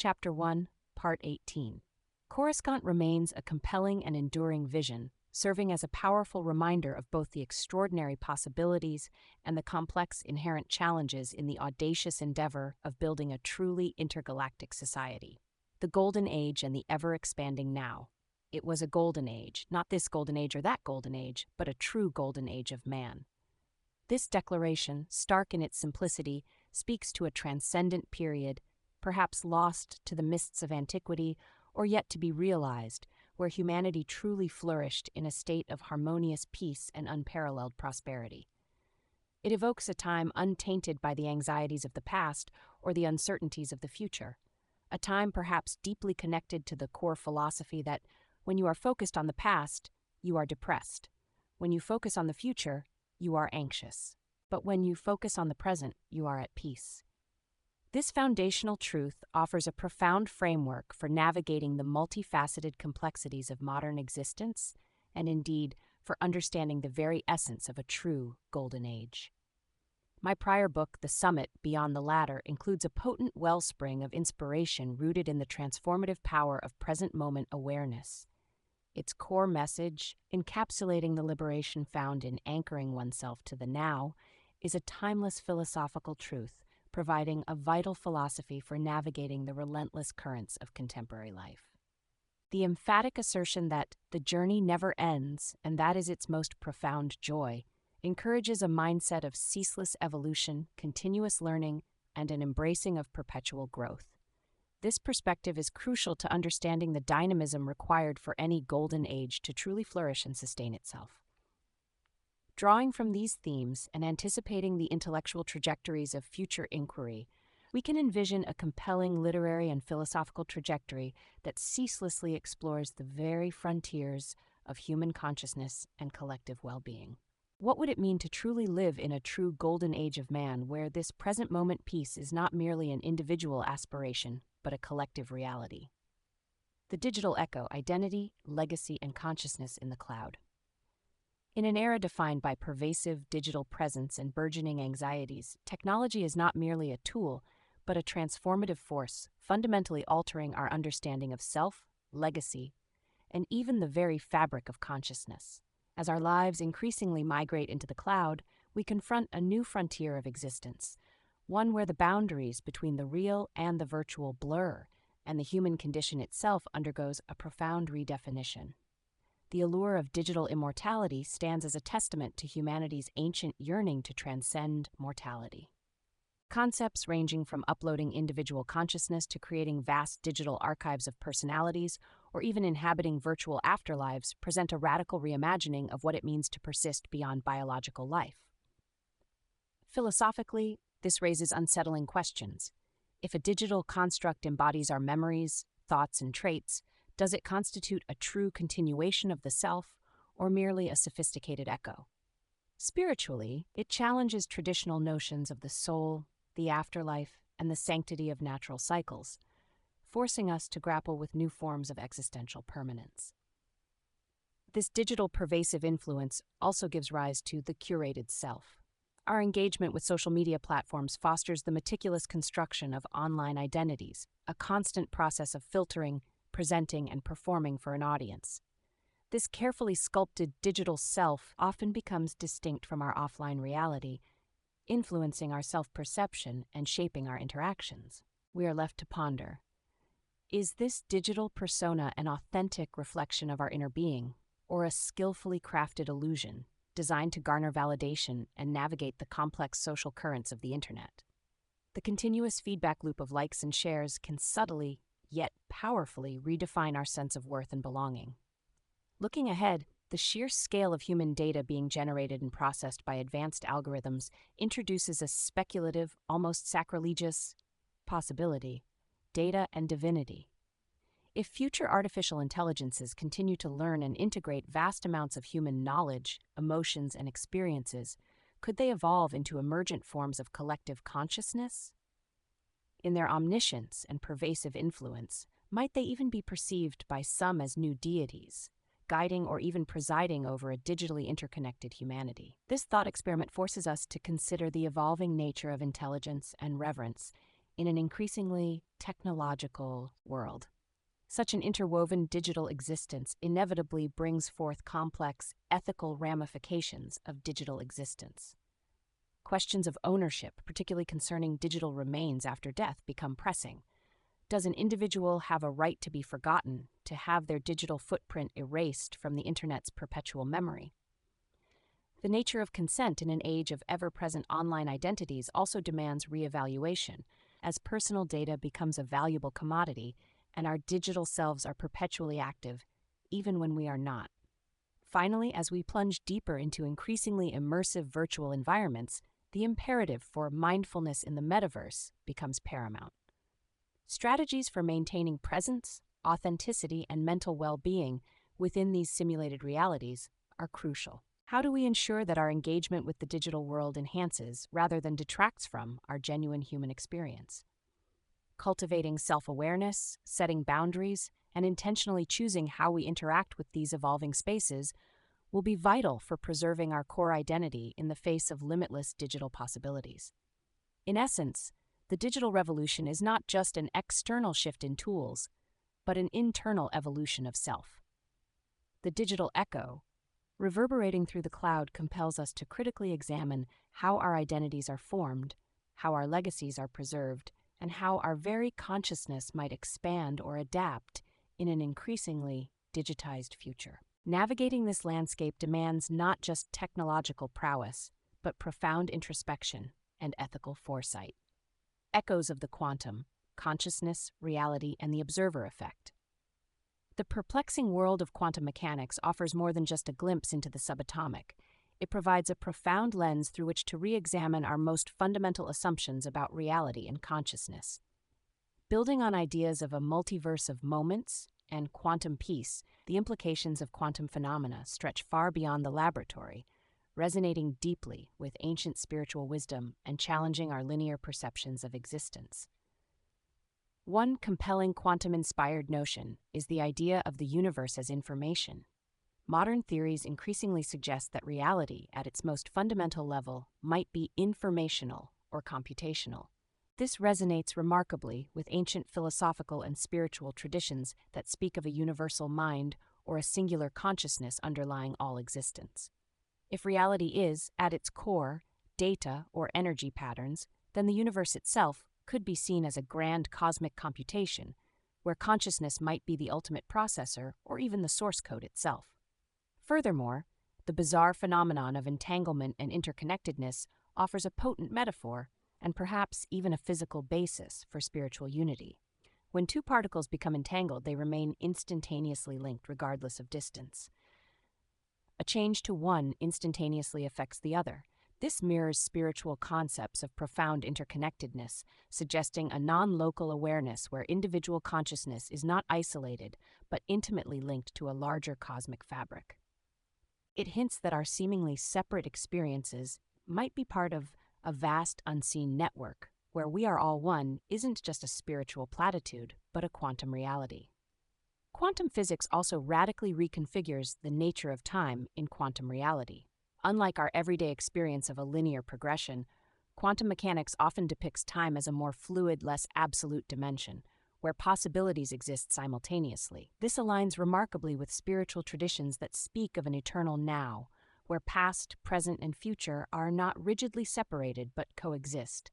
Chapter 1, Part 18. Coruscant remains a compelling and enduring vision, serving as a powerful reminder of both the extraordinary possibilities and the complex inherent challenges in the audacious endeavor of building a truly intergalactic society. The Golden Age and the ever-expanding now. It was a golden age, not this golden age or that golden age, but a true golden age of man. This declaration, stark in its simplicity, speaks to a transcendent period, perhaps lost to the mists of antiquity or yet to be realized, where humanity truly flourished in a state of harmonious peace and unparalleled prosperity. It evokes a time untainted by the anxieties of the past or the uncertainties of the future, a time perhaps deeply connected to the core philosophy that when you are focused on the past, you are depressed. When you focus on the future, you are anxious. But when you focus on the present, you are at peace. This foundational truth offers a profound framework for navigating the multifaceted complexities of modern existence, and indeed, for understanding the very essence of a true golden age. My prior book, The Summit Beyond the Ladder, includes a potent wellspring of inspiration rooted in the transformative power of present-moment awareness. Its core message, encapsulating the liberation found in anchoring oneself to the now, is a timeless philosophical truth, providing a vital philosophy for navigating the relentless currents of contemporary life. The emphatic assertion that the journey never ends, and that is its most profound joy, encourages a mindset of ceaseless evolution, continuous learning, and an embracing of perpetual growth. This perspective is crucial to understanding the dynamism required for any golden age to truly flourish and sustain itself. Drawing from these themes and anticipating the intellectual trajectories of future inquiry, we can envision a compelling literary and philosophical trajectory that ceaselessly explores the very frontiers of human consciousness and collective well-being. What would it mean to truly live in a true golden age of man where this present moment peace is not merely an individual aspiration, but a collective reality? The digital echo: identity, legacy, and consciousness in the cloud. In an era defined by pervasive digital presence and burgeoning anxieties, technology is not merely a tool, but a transformative force, fundamentally altering our understanding of self, legacy, and even the very fabric of consciousness. As our lives increasingly migrate into the cloud, we confront a new frontier of existence, one where the boundaries between the real and the virtual blur, and the human condition itself undergoes a profound redefinition. The allure of digital immortality stands as a testament to humanity's ancient yearning to transcend mortality. Concepts ranging from uploading individual consciousness to creating vast digital archives of personalities, or even inhabiting virtual afterlives, present a radical reimagining of what it means to persist beyond biological life. Philosophically, this raises unsettling questions. If a digital construct embodies our memories, thoughts, and traits, does it constitute a true continuation of the self, or merely a sophisticated echo? Spiritually, it challenges traditional notions of the soul, the afterlife, and the sanctity of natural cycles, forcing us to grapple with new forms of existential permanence. This digital pervasive influence also gives rise to the curated self. Our engagement with social media platforms fosters the meticulous construction of online identities, a constant process of filtering, presenting, and performing for an audience. This carefully sculpted digital self often becomes distinct from our offline reality, influencing our self-perception and shaping our interactions. We are left to ponder: is this digital persona an authentic reflection of our inner being, or a skillfully crafted illusion designed to garner validation and navigate the complex social currents of the internet? The continuous feedback loop of likes and shares can subtly, yet powerfully, redefine our sense of worth and belonging. Looking ahead, the sheer scale of human data being generated and processed by advanced algorithms introduces a speculative, almost sacrilegious possibility: data and divinity. If future artificial intelligences continue to learn and integrate vast amounts of human knowledge, emotions, and experiences, could they evolve into emergent forms of collective consciousness? In their omniscience and pervasive influence, might they even be perceived by some as new deities, guiding or even presiding over a digitally interconnected humanity? This thought experiment forces us to consider the evolving nature of intelligence and reverence in an increasingly technological world. Such an interwoven digital existence inevitably brings forth complex ethical ramifications of digital existence. Questions of ownership, particularly concerning digital remains after death, become pressing. Does an individual have a right to be forgotten, to have their digital footprint erased from the Internet's perpetual memory? The nature of consent in an age of ever-present online identities also demands reevaluation, as personal data becomes a valuable commodity and our digital selves are perpetually active, even when we are not. Finally, as we plunge deeper into increasingly immersive virtual environments, the imperative for mindfulness in the metaverse becomes paramount. Strategies for maintaining presence, authenticity, and mental well-being within these simulated realities are crucial. How do we ensure that our engagement with the digital world enhances, rather than detracts from, our genuine human experience? Cultivating self-awareness, setting boundaries, and intentionally choosing how we interact with these evolving spaces will be vital for preserving our core identity in the face of limitless digital possibilities. In essence, the digital revolution is not just an external shift in tools, but an internal evolution of self. The digital echo, reverberating through the cloud, compels us to critically examine how our identities are formed, how our legacies are preserved, and how our very consciousness might expand or adapt in an increasingly digitized future. Navigating this landscape demands not just technological prowess, but profound introspection and ethical foresight. Echoes of the quantum, consciousness, reality, and the observer effect. The perplexing world of quantum mechanics offers more than just a glimpse into the subatomic. It provides a profound lens through which to re-examine our most fundamental assumptions about reality and consciousness. Building on ideas of a multiverse of moments and quantum peace, the implications of quantum phenomena stretch far beyond the laboratory, resonating deeply with ancient spiritual wisdom and challenging our linear perceptions of existence. One compelling quantum-inspired notion is the idea of the universe as information. Modern theories increasingly suggest that reality, at its most fundamental level, might be informational or computational. This resonates remarkably with ancient philosophical and spiritual traditions that speak of a universal mind or a singular consciousness underlying all existence. If reality is, at its core, data or energy patterns, then the universe itself could be seen as a grand cosmic computation, where consciousness might be the ultimate processor or even the source code itself. Furthermore, the bizarre phenomenon of entanglement and interconnectedness offers a potent metaphor and perhaps even a physical basis for spiritual unity. When two particles become entangled, they remain instantaneously linked regardless of distance. A change to one instantaneously affects the other. This mirrors spiritual concepts of profound interconnectedness, suggesting a non-local awareness where individual consciousness is not isolated, but intimately linked to a larger cosmic fabric. It hints that our seemingly separate experiences might be part of a vast unseen network, where we are all one isn't just a spiritual platitude, but a quantum reality. Quantum physics also radically reconfigures the nature of time in quantum reality. Unlike our everyday experience of a linear progression, quantum mechanics often depicts time as a more fluid, less absolute dimension, where possibilities exist simultaneously. This aligns remarkably with spiritual traditions that speak of an eternal now, where past, present, and future are not rigidly separated but coexist.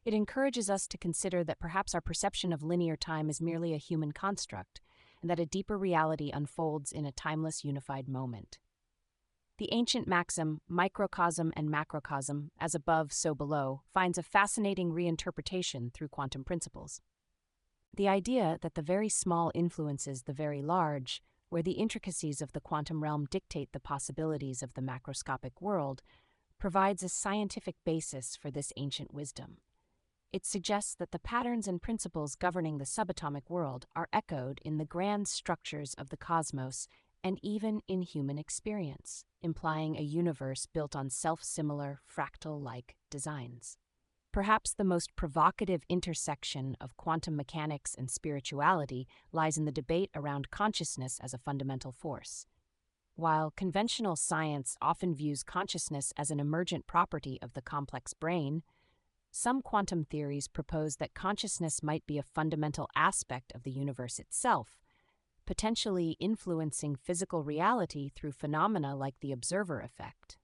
It encourages us to consider that perhaps our perception of linear time is merely a human construct, and that a deeper reality unfolds in a timeless, unified moment. The ancient maxim, microcosm and macrocosm, as above, so below, finds a fascinating reinterpretation through quantum principles. The idea that the very small influences the very large, where the intricacies of the quantum realm dictate the possibilities of the macroscopic world, provides a scientific basis for this ancient wisdom. It suggests that the patterns and principles governing the subatomic world are echoed in the grand structures of the cosmos and even in human experience, implying a universe built on self-similar, fractal-like designs. Perhaps the most provocative intersection of quantum mechanics and spirituality lies in the debate around consciousness as a fundamental force. While conventional science often views consciousness as an emergent property of the complex brain, Some quantum theories propose that consciousness might be a fundamental aspect of the universe itself, potentially influencing physical reality through phenomena like the observer effect.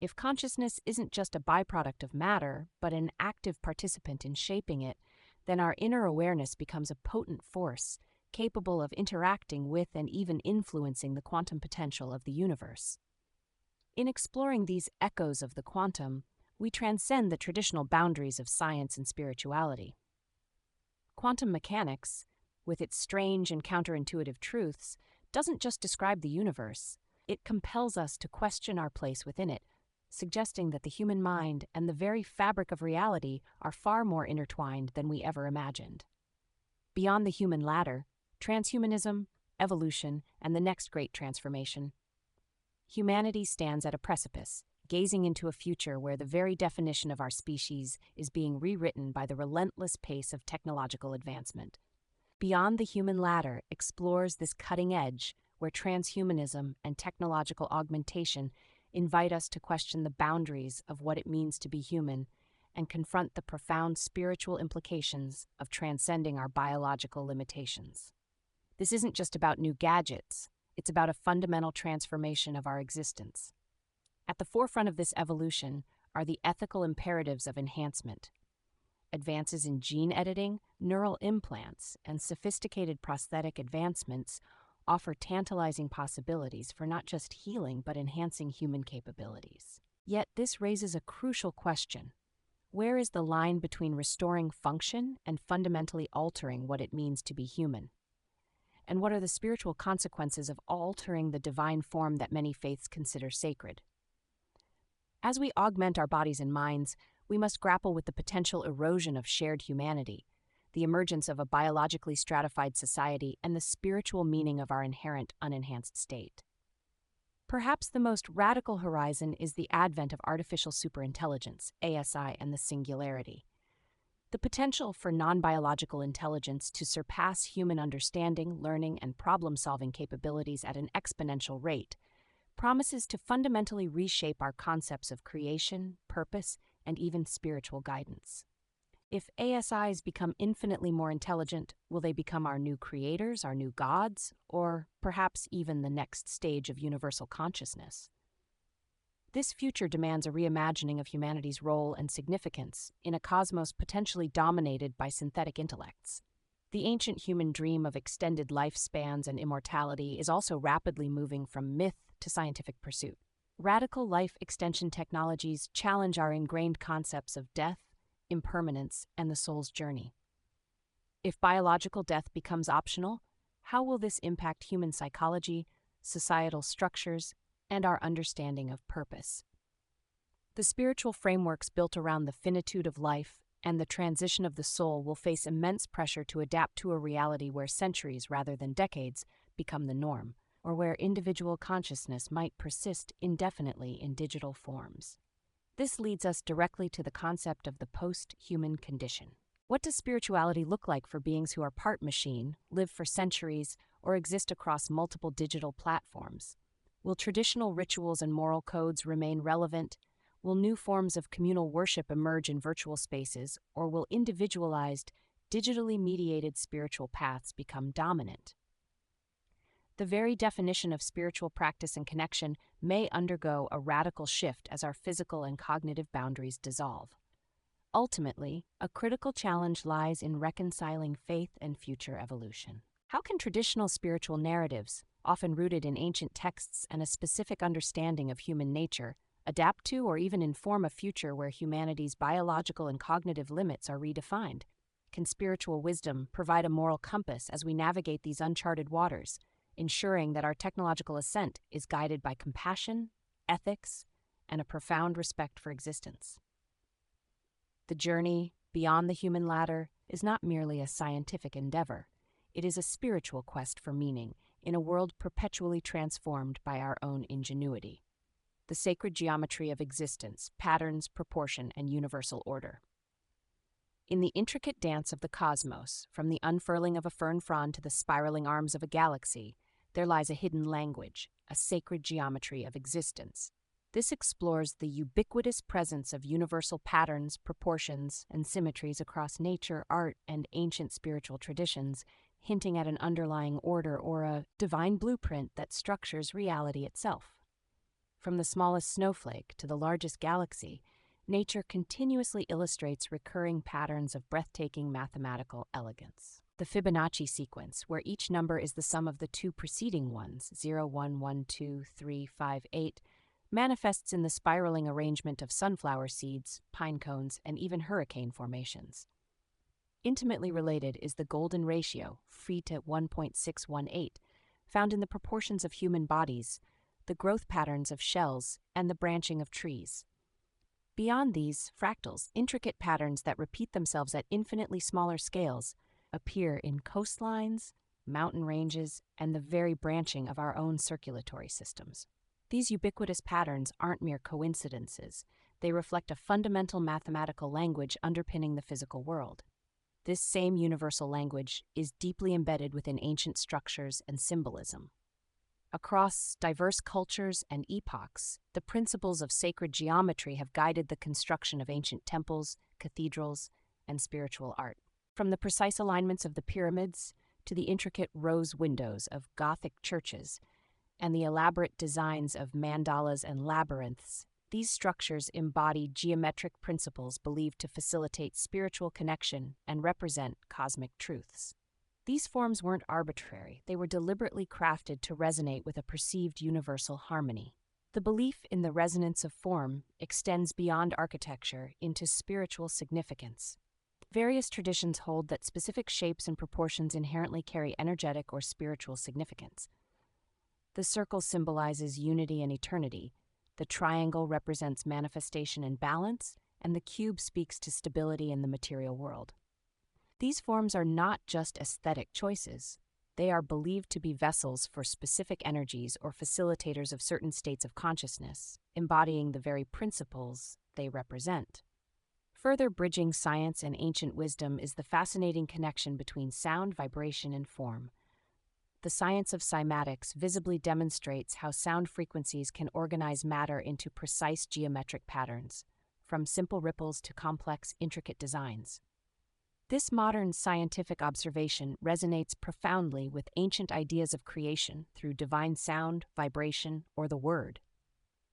If consciousness isn't just a byproduct of matter, but an active participant in shaping it, then our inner awareness becomes a potent force, capable of interacting with and even influencing the quantum potential of the universe. In exploring these echoes of the quantum, we transcend the traditional boundaries of science and spirituality. Quantum mechanics, with its strange and counterintuitive truths, doesn't just describe the universe, it compels us to question our place within it, suggesting that the human mind and the very fabric of reality are far more intertwined than we ever imagined. Beyond the human ladder, transhumanism, evolution, and the next great transformation, humanity stands at a precipice, gazing into a future where the very definition of our species is being rewritten by the relentless pace of technological advancement. Beyond the Human Ladder explores this cutting edge where transhumanism and technological augmentation invite us to question the boundaries of what it means to be human and confront the profound spiritual implications of transcending our biological limitations. This isn't just about new gadgets, it's about a fundamental transformation of our existence. At the forefront of this evolution are the ethical imperatives of enhancement. Advances in gene editing, neural implants, and sophisticated prosthetic advancements offer tantalizing possibilities for not just healing but enhancing human capabilities. Yet this raises a crucial question. Where is the line between restoring function and fundamentally altering what it means to be human? And what are the spiritual consequences of altering the divine form that many faiths consider sacred? As we augment our bodies and minds, we must grapple with the potential erosion of shared humanity, the emergence of a biologically stratified society, and the spiritual meaning of our inherent unenhanced state. Perhaps the most radical horizon is the advent of artificial superintelligence, ASI, and the singularity. The potential for non-biological intelligence to surpass human understanding, learning, and problem-solving capabilities at an exponential rate promises to fundamentally reshape our concepts of creation, purpose, and even spiritual guidance. If ASIs become infinitely more intelligent, will they become our new creators, our new gods, or perhaps even the next stage of universal consciousness? This future demands a reimagining of humanity's role and significance in a cosmos potentially dominated by synthetic intellects. The ancient human dream of extended lifespans and immortality is also rapidly moving from myth to scientific pursuit. Radical life extension technologies challenge our ingrained concepts of death, impermanence, and the soul's journey. If biological death becomes optional, how will this impact human psychology, societal structures, and our understanding of purpose? The spiritual frameworks built around the finitude of life and the transition of the soul will face immense pressure to adapt to a reality where centuries rather than decades become the norm, or where individual consciousness might persist indefinitely in digital forms. This leads us directly to the concept of the post-human condition. What does spirituality look like for beings who are part machine, live for centuries, or exist across multiple digital platforms? Will traditional rituals and moral codes remain relevant? Will new forms of communal worship emerge in virtual spaces, or will individualized, digitally mediated spiritual paths become dominant? The very definition of spiritual practice and connection may undergo a radical shift as our physical and cognitive boundaries dissolve. Ultimately, a critical challenge lies in reconciling faith and future evolution. How can traditional spiritual narratives, often rooted in ancient texts and a specific understanding of human nature, adapt to or even inform a future where humanity's biological and cognitive limits are redefined? Can spiritual wisdom provide a moral compass as we navigate these uncharted waters, ensuring that our technological ascent is guided by compassion, ethics, and a profound respect for existence? The journey beyond the human ladder is not merely a scientific endeavor. It is a spiritual quest for meaning in a world perpetually transformed by our own ingenuity. The sacred geometry of existence, patterns, proportion, and universal order. In the intricate dance of the cosmos, from the unfurling of a fern frond to the spiraling arms of a galaxy, there lies a hidden language, a sacred geometry of existence. This explores the ubiquitous presence of universal patterns, proportions, and symmetries across nature, art, and ancient spiritual traditions, hinting at an underlying order or a divine blueprint that structures reality itself. From the smallest snowflake to the largest galaxy, nature continuously illustrates recurring patterns of breathtaking mathematical elegance. The Fibonacci sequence, where each number is the sum of the two preceding ones, 0, 1, 1, 2, 3, 5, 8, manifests in the spiraling arrangement of sunflower seeds, pine cones, and even hurricane formations. Intimately related is the golden ratio, Freet at 1.618, found in the proportions of human bodies, the growth patterns of shells, and the branching of trees. Beyond these fractals, intricate patterns that repeat themselves at infinitely smaller scales appear in coastlines, mountain ranges, and the very branching of our own circulatory systems. These ubiquitous patterns aren't mere coincidences. They reflect a fundamental mathematical language underpinning the physical world. This same universal language is deeply embedded within ancient structures and symbolism. Across diverse cultures and epochs, the principles of sacred geometry have guided the construction of ancient temples, cathedrals, and spiritual art. From the precise alignments of the pyramids to the intricate rose windows of Gothic churches and the elaborate designs of mandalas and labyrinths, these structures embody geometric principles believed to facilitate spiritual connection and represent cosmic truths. These forms weren't arbitrary, they were deliberately crafted to resonate with a perceived universal harmony. The belief in the resonance of form extends beyond architecture into spiritual significance. Various traditions hold that specific shapes and proportions inherently carry energetic or spiritual significance. The circle symbolizes unity and eternity, the triangle represents manifestation and balance, and the cube speaks to stability in the material world. These forms are not just aesthetic choices. They are believed to be vessels for specific energies or facilitators of certain states of consciousness, embodying the very principles they represent. Further bridging science and ancient wisdom is the fascinating connection between sound, vibration, and form. The science of cymatics visibly demonstrates how sound frequencies can organize matter into precise geometric patterns, from simple ripples to complex, intricate designs. This modern scientific observation resonates profoundly with ancient ideas of creation through divine sound, vibration, or the word.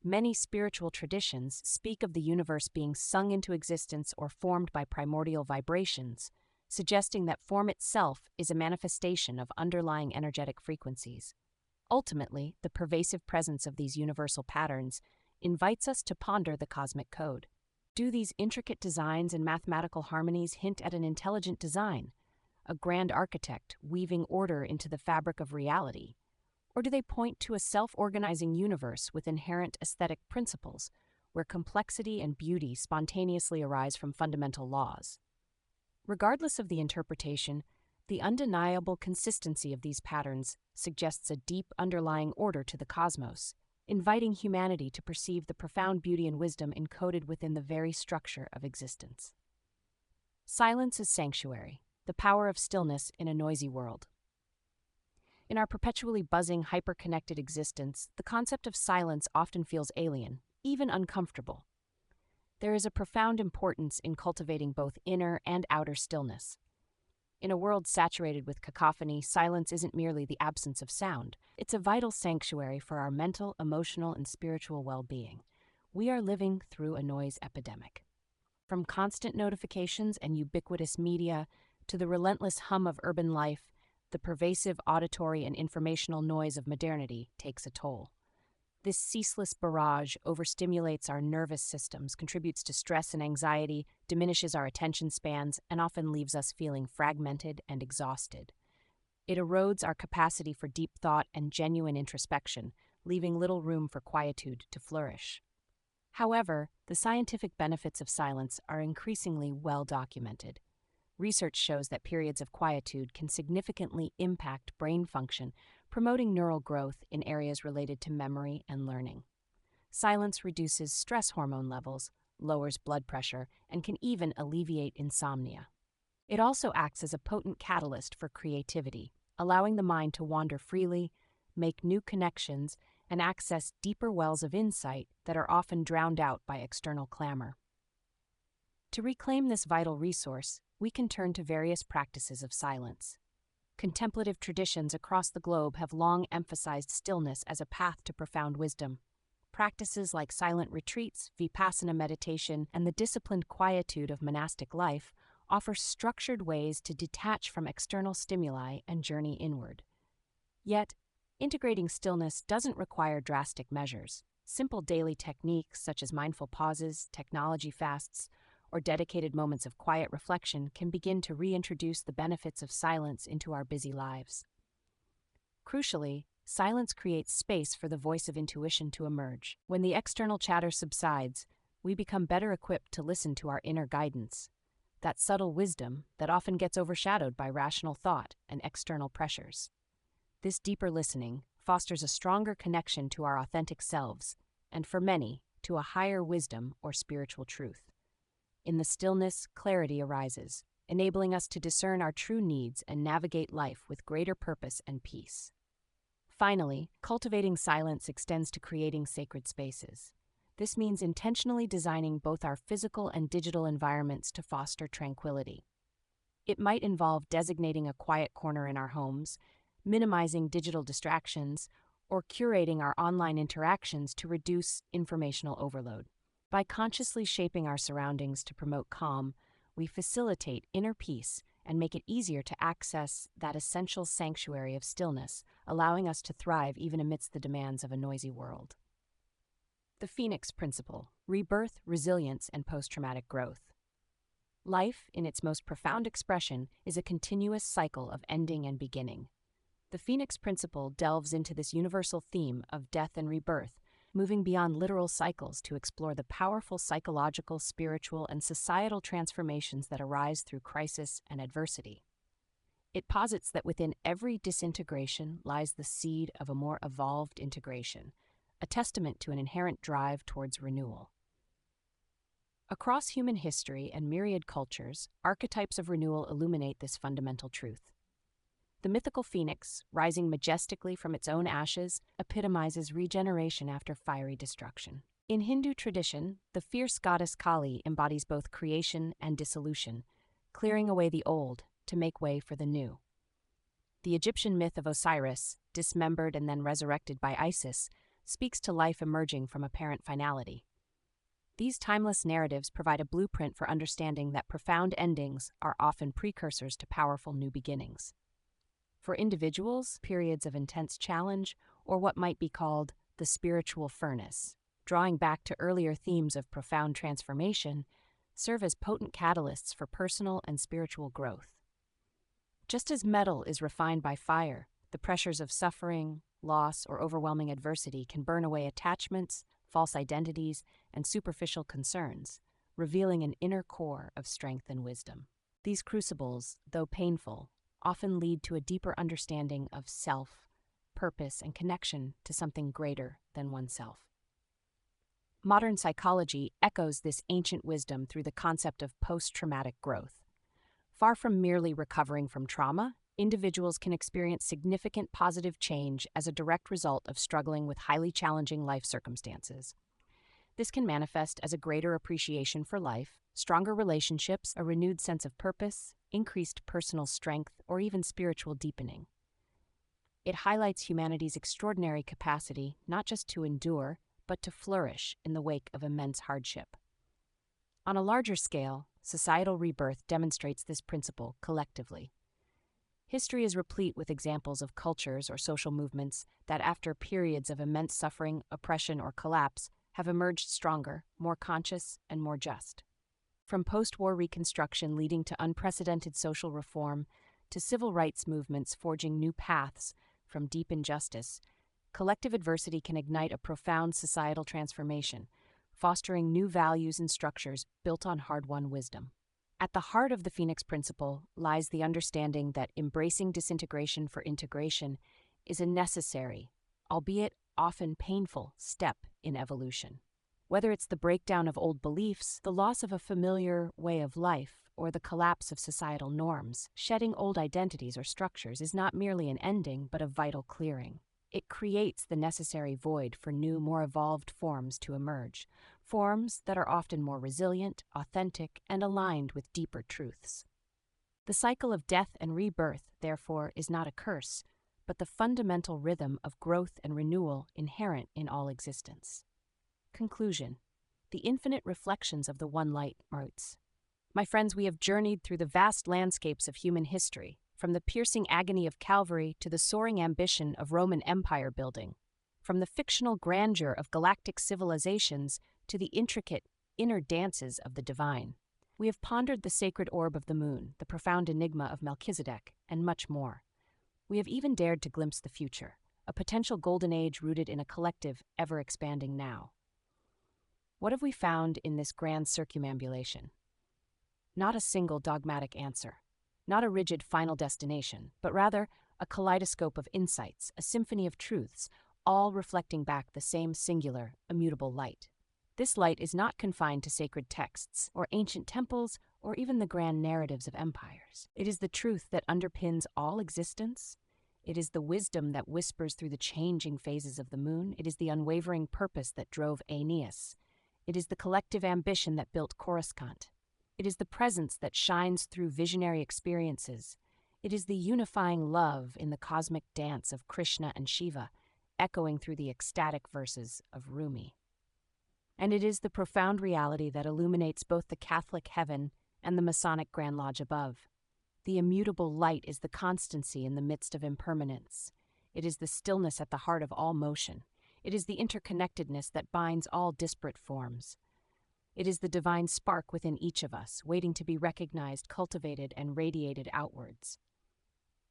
Many spiritual traditions speak of the universe being sung into existence or formed by primordial vibrations, suggesting that form itself is a manifestation of underlying energetic frequencies. Ultimately, the pervasive presence of these universal patterns invites us to ponder the cosmic code. Do these intricate designs and mathematical harmonies hint at an intelligent design, a grand architect weaving order into the fabric of reality? Or do they point to a self-organizing universe with inherent aesthetic principles, where complexity and beauty spontaneously arise from fundamental laws? Regardless of the interpretation, the undeniable consistency of these patterns suggests a deep underlying order to the cosmos, inviting humanity to perceive the profound beauty and wisdom encoded within the very structure of existence. Silence is sanctuary, the power of stillness in a noisy world. In our perpetually buzzing, hyper-connected existence, the concept of silence often feels alien, even uncomfortable. There is a profound importance in cultivating both inner and outer stillness. In a world saturated with cacophony, silence isn't merely the absence of sound. It's a vital sanctuary for our mental, emotional, and spiritual well-being. We are living through a noise epidemic. From constant notifications and ubiquitous media to the relentless hum of urban life, the pervasive auditory and informational noise of modernity takes a toll. This ceaseless barrage overstimulates our nervous systems, contributes to stress and anxiety, diminishes our attention spans, and often leaves us feeling fragmented and exhausted. It erodes our capacity for deep thought and genuine introspection, leaving little room for quietude to flourish. However, the scientific benefits of silence are increasingly well documented. Research shows that periods of quietude can significantly impact brain function, promoting neural growth in areas related to memory and learning. Silence reduces stress hormone levels, lowers blood pressure, and can even alleviate insomnia. It also acts as a potent catalyst for creativity, allowing the mind to wander freely, make new connections, and access deeper wells of insight that are often drowned out by external clamor. To reclaim this vital resource, we can turn to various practices of silence. Contemplative traditions across the globe have long emphasized stillness as a path to profound wisdom. Practices like silent retreats, vipassana meditation, and the disciplined quietude of monastic life offer structured ways to detach from external stimuli and journey inward. Yet, integrating stillness doesn't require drastic measures. Simple daily techniques such as mindful pauses, technology fasts, or dedicated moments of quiet reflection can begin to reintroduce the benefits of silence into our busy lives. Crucially, silence creates space for the voice of intuition to emerge. When the external chatter subsides, we become better equipped to listen to our inner guidance, that subtle wisdom that often gets overshadowed by rational thought and external pressures. This deeper listening fosters a stronger connection to our authentic selves, and for many, to a higher wisdom or spiritual truth. In the stillness, clarity arises, enabling us to discern our true needs and navigate life with greater purpose and peace. Finally, cultivating silence extends to creating sacred spaces. This means intentionally designing both our physical and digital environments to foster tranquility. It might involve designating a quiet corner in our homes, minimizing digital distractions, or curating our online interactions to reduce informational overload. By consciously shaping our surroundings to promote calm, we facilitate inner peace and make it easier to access that essential sanctuary of stillness, allowing us to thrive even amidst the demands of a noisy world. The Phoenix Principle: Rebirth, Resilience, and Post-Traumatic Growth. Life, in its most profound expression, is a continuous cycle of ending and beginning. The Phoenix Principle delves into this universal theme of death and rebirth, moving beyond literal cycles to explore the powerful psychological, spiritual, and societal transformations that arise through crisis and adversity. It posits that within every disintegration lies the seed of a more evolved integration, a testament to an inherent drive towards renewal. Across human history and myriad cultures, archetypes of renewal illuminate this fundamental truth. The mythical phoenix, rising majestically from its own ashes, epitomizes regeneration after fiery destruction. In Hindu tradition, the fierce goddess Kali embodies both creation and dissolution, clearing away the old to make way for the new. The Egyptian myth of Osiris, dismembered and then resurrected by Isis, speaks to life emerging from apparent finality. These timeless narratives provide a blueprint for understanding that profound endings are often precursors to powerful new beginnings. For individuals, periods of intense challenge, or what might be called the spiritual furnace, drawing back to earlier themes of profound transformation, serve as potent catalysts for personal and spiritual growth. Just as metal is refined by fire, the pressures of suffering, loss, or overwhelming adversity can burn away attachments, false identities, and superficial concerns, revealing an inner core of strength and wisdom. These crucibles, though painful, often lead to a deeper understanding of self, purpose, and connection to something greater than oneself. Modern psychology echoes this ancient wisdom through the concept of post-traumatic growth. Far from merely recovering from trauma, individuals can experience significant positive change as a direct result of struggling with highly challenging life circumstances. This can manifest as a greater appreciation for life, stronger relationships, a renewed sense of purpose, increased personal strength, or even spiritual deepening. It highlights humanity's extraordinary capacity not just to endure, but to flourish in the wake of immense hardship. On a larger scale, societal rebirth demonstrates this principle collectively. History is replete with examples of cultures or social movements that, after periods of immense suffering, oppression, or collapse, have emerged stronger, more conscious, and more just. From post-war reconstruction leading to unprecedented social reform, to civil rights movements forging new paths from deep injustice, collective adversity can ignite a profound societal transformation, fostering new values and structures built on hard-won wisdom. At the heart of the Phoenix Principle lies the understanding that embracing disintegration for integration is a necessary, albeit often painful, step in evolution. Whether it's the breakdown of old beliefs, the loss of a familiar way of life, or the collapse of societal norms, shedding old identities or structures is not merely an ending, but a vital clearing. It creates the necessary void for new, more evolved forms to emerge, forms that are often more resilient, authentic, and aligned with deeper truths. The cycle of death and rebirth, therefore, is not a curse, but the fundamental rhythm of growth and renewal inherent in all existence. Conclusion. The infinite reflections of the One Light roots. My friends, we have journeyed through the vast landscapes of human history, from the piercing agony of Calvary to the soaring ambition of Roman Empire building, from the fictional grandeur of galactic civilizations to the intricate inner dances of the divine. We have pondered the sacred orb of the moon, the profound enigma of Melchizedek, and much more. We have even dared to glimpse the future, a potential golden age rooted in a collective, ever-expanding now. What have we found in this grand circumambulation? Not a single dogmatic answer, not a rigid final destination, but rather a kaleidoscope of insights, a symphony of truths, all reflecting back the same singular, immutable light. This light is not confined to sacred texts, or ancient temples, or even the grand narratives of empires. It is the truth that underpins all existence. It is the wisdom that whispers through the changing phases of the moon. It is the unwavering purpose that drove Aeneas. It is the collective ambition that built Coruscant. It is the presence that shines through visionary experiences. It is the unifying love in the cosmic dance of Krishna and Shiva, echoing through the ecstatic verses of Rumi. And it is the profound reality that illuminates both the Catholic heaven and the Masonic Grand Lodge above. The immutable light is the constancy in the midst of impermanence. It is the stillness at the heart of all motion. It is the interconnectedness that binds all disparate forms. It is the divine spark within each of us, waiting to be recognized, cultivated, and radiated outwards.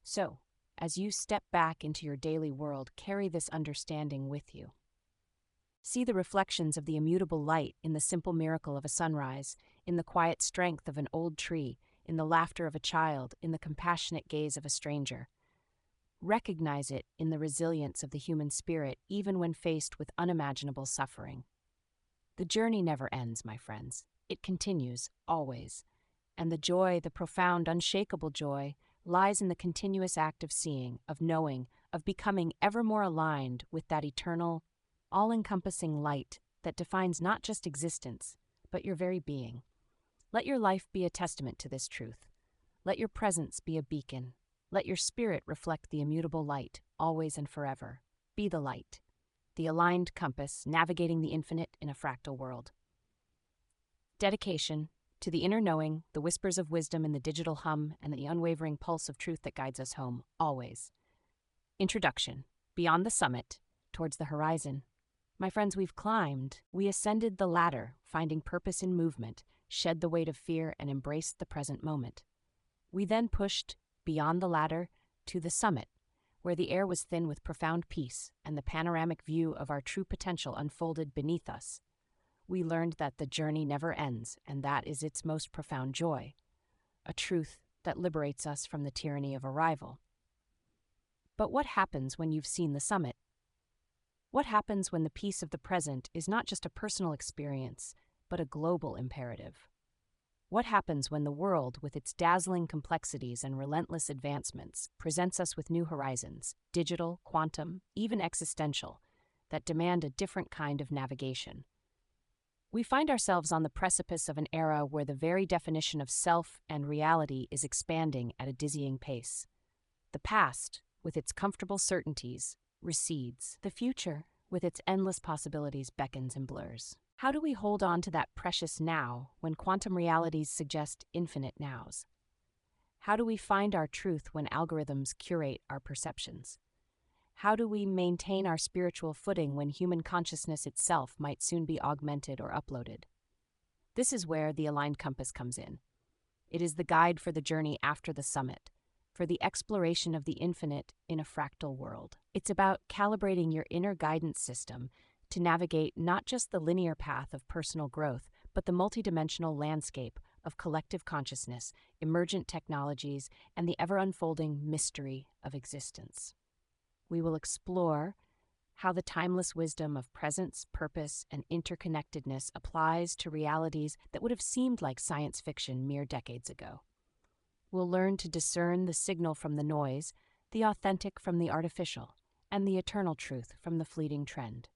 So, as you step back into your daily world, carry this understanding with you. See the reflections of the immutable light in the simple miracle of a sunrise, in the quiet strength of an old tree, in the laughter of a child, in the compassionate gaze of a stranger. Recognize it in the resilience of the human spirit, even when faced with unimaginable suffering. The journey never ends, my friends. It continues, always. And the joy, the profound, unshakable joy, lies in the continuous act of seeing, of knowing, of becoming ever more aligned with that eternal, all-encompassing light that defines not just existence, but your very being. Let your life be a testament to this truth. Let your presence be a beacon. Let your spirit reflect the immutable light, always and forever. Be the light, the aligned compass navigating the infinite in a fractal world. Dedication to the inner knowing, the whispers of wisdom in the digital hum, and the unwavering pulse of truth that guides us home, always. Introduction. Beyond the summit, towards the horizon. My friends, we've climbed. We ascended the ladder, finding purpose in movement, shed the weight of fear, and embraced the present moment. We then pushed beyond the ladder to the summit, where the air was thin with profound peace and the panoramic view of our true potential unfolded beneath us. We learned that the journey never ends, and that is its most profound joy, a truth that liberates us from the tyranny of arrival. But what happens when you've seen the summit? What happens when the peace of the present is not just a personal experience, but a global imperative? What happens when the world, with its dazzling complexities and relentless advancements, presents us with new horizons, digital, quantum, even existential, that demand a different kind of navigation? We find ourselves on the precipice of an era where the very definition of self and reality is expanding at a dizzying pace. The past, with its comfortable certainties, recedes. The future, with its endless possibilities, beckons and blurs. How do we hold on to that precious now when quantum realities suggest infinite nows? How do we find our truth when algorithms curate our perceptions? How do we maintain our spiritual footing when human consciousness itself might soon be augmented or uploaded? This is where the aligned compass comes in. It is the guide for the journey after the summit, for the exploration of the infinite in a fractal world. It's about calibrating your inner guidance system to navigate not just the linear path of personal growth, but the multidimensional landscape of collective consciousness, emergent technologies, and the ever-unfolding mystery of existence. We will explore how the timeless wisdom of presence, purpose, and interconnectedness applies to realities that would have seemed like science fiction mere decades ago. We'll learn to discern the signal from the noise, the authentic from the artificial, and the eternal truth from the fleeting trend.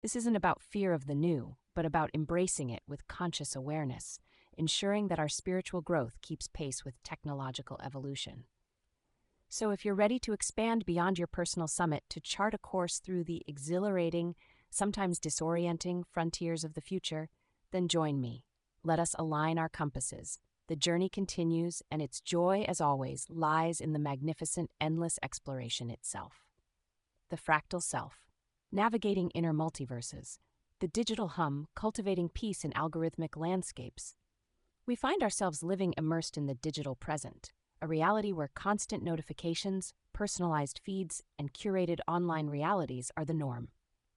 This isn't about fear of the new, but about embracing it with conscious awareness, ensuring that our spiritual growth keeps pace with technological evolution. So if you're ready to expand beyond your personal summit to chart a course through the exhilarating, sometimes disorienting frontiers of the future, then join me. Let us align our compasses. The journey continues, and its joy, as always, lies in the magnificent, endless exploration itself. The fractal self, navigating inner multiverses, the digital hum, cultivating peace in algorithmic landscapes. We find ourselves living immersed in the digital present, a reality where constant notifications, personalized feeds, and curated online realities are the norm.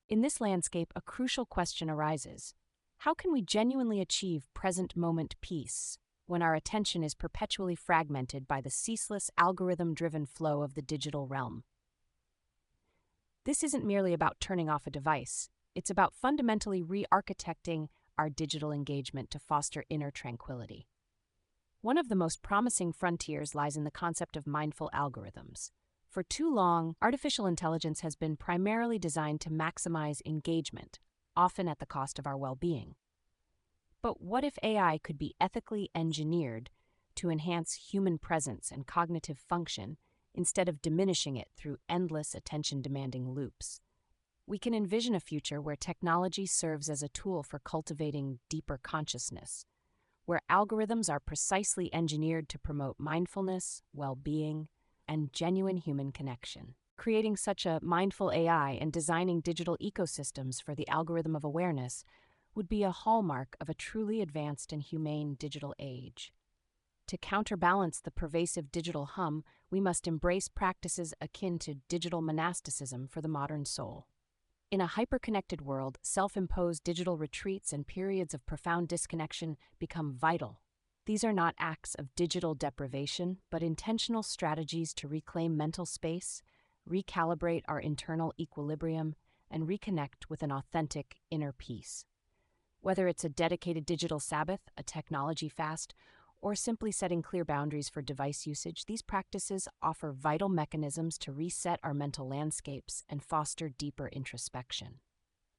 In this landscape, a crucial question arises. How can we genuinely achieve present-moment peace when our attention is perpetually fragmented by the ceaseless algorithm-driven flow of the digital realm? This isn't merely about turning off a device. It's about fundamentally re-architecting our digital engagement to foster inner tranquility. One of the most promising frontiers lies in the concept of mindful algorithms. For too long, artificial intelligence has been primarily designed to maximize engagement, often at the cost of our well-being. But what if AI could be ethically engineered to enhance human presence and cognitive function instead of diminishing it through endless attention-demanding loops? We can envision a future where technology serves as a tool for cultivating deeper consciousness, where algorithms are precisely engineered to promote mindfulness, well-being, and genuine human connection. Creating such a mindful AI and designing digital ecosystems for the algorithm of awareness would be a hallmark of a truly advanced and humane digital age. To counterbalance the pervasive digital hum, we must embrace practices akin to digital monasticism for the modern soul. In a hyper-connected world, self-imposed digital retreats and periods of profound disconnection become vital. These are not acts of digital deprivation, but intentional strategies to reclaim mental space, recalibrate our internal equilibrium, and reconnect with an authentic inner peace. Whether it's a dedicated digital Sabbath, a technology fast, or simply setting clear boundaries for device usage, these practices offer vital mechanisms to reset our mental landscapes and foster deeper introspection.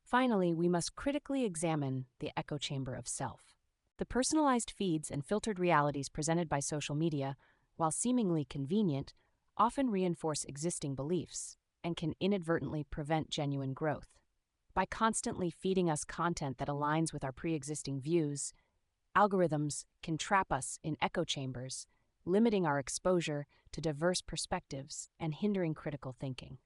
Finally, we must critically examine the echo chamber of self. The personalized feeds and filtered realities presented by social media, while seemingly convenient, often reinforce existing beliefs and can inadvertently prevent genuine growth. By constantly feeding us content that aligns with our pre-existing views, algorithms can trap us in echo chambers, limiting our exposure to diverse perspectives and hindering critical thinking.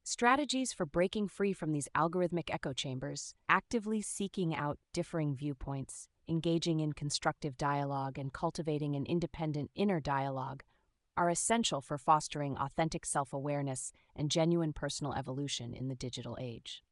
Strategies for breaking free from these algorithmic echo chambers, actively seeking out differing viewpoints, engaging in constructive dialogue, and cultivating an independent inner dialogue are essential for fostering authentic self-awareness and genuine personal evolution in the digital age.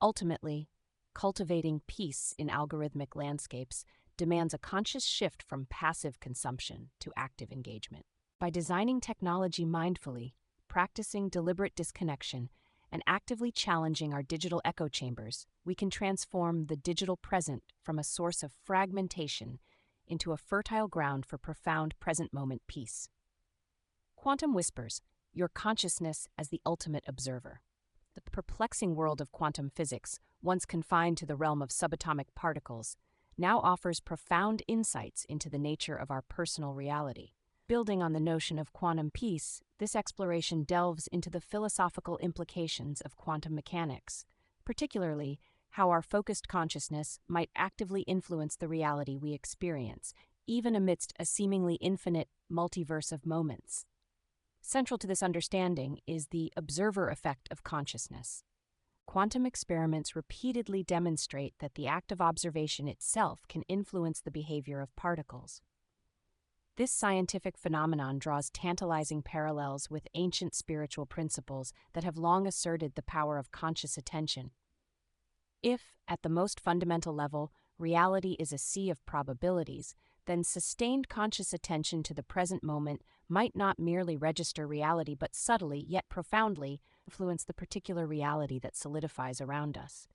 Ultimately, cultivating peace in algorithmic landscapes demands a conscious shift from passive consumption to active engagement. By designing technology mindfully, practicing deliberate disconnection, and actively challenging our digital echo chambers, we can transform the digital present from a source of fragmentation into a fertile ground for profound present-moment peace. Quantum Whispers, your consciousness as the ultimate observer. The perplexing world of quantum physics, once confined to the realm of subatomic particles, now offers profound insights into the nature of our personal reality. Building on the notion of quantum peace, this exploration delves into the philosophical implications of quantum mechanics, particularly how our focused consciousness might actively influence the reality we experience, even amidst a seemingly infinite multiverse of moments. Central to this understanding is the observer effect of consciousness. Quantum experiments repeatedly demonstrate that the act of observation itself can influence the behavior of particles. This scientific phenomenon draws tantalizing parallels with ancient spiritual principles that have long asserted the power of conscious attention. If, at the most fundamental level, reality is a sea of probabilities, then sustained conscious attention to the present moment might not merely register reality but subtly, yet profoundly, influence the particular reality that solidifies around us.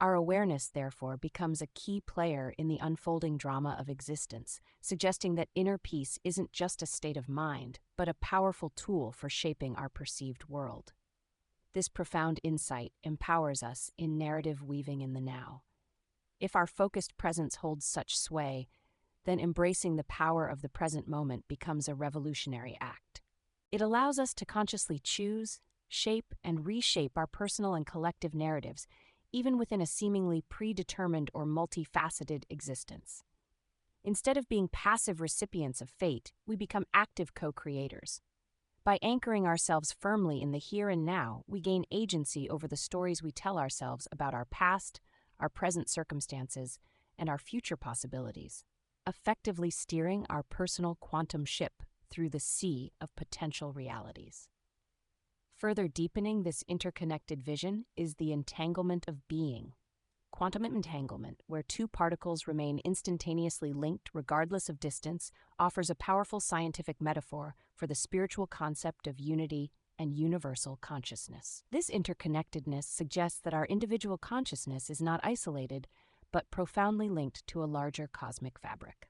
Our awareness, therefore, becomes a key player in the unfolding drama of existence, suggesting that inner peace isn't just a state of mind, but a powerful tool for shaping our perceived world. This profound insight empowers us in narrative weaving in the now. If our focused presence holds such sway, then embracing the power of the present moment becomes a revolutionary act. It allows us to consciously choose, shape, and reshape our personal and collective narratives, even within a seemingly predetermined or multifaceted existence. Instead of being passive recipients of fate, we become active co-creators. By anchoring ourselves firmly in the here and now, we gain agency over the stories we tell ourselves about our past, our present circumstances, and our future possibilities, effectively steering our personal quantum ship through the sea of potential realities. Further deepening this interconnected vision is the entanglement of being. Quantum entanglement, where two particles remain instantaneously linked regardless of distance, offers a powerful scientific metaphor for the spiritual concept of unity and universal consciousness. This interconnectedness suggests that our individual consciousness is not isolated, but profoundly linked to a larger cosmic fabric.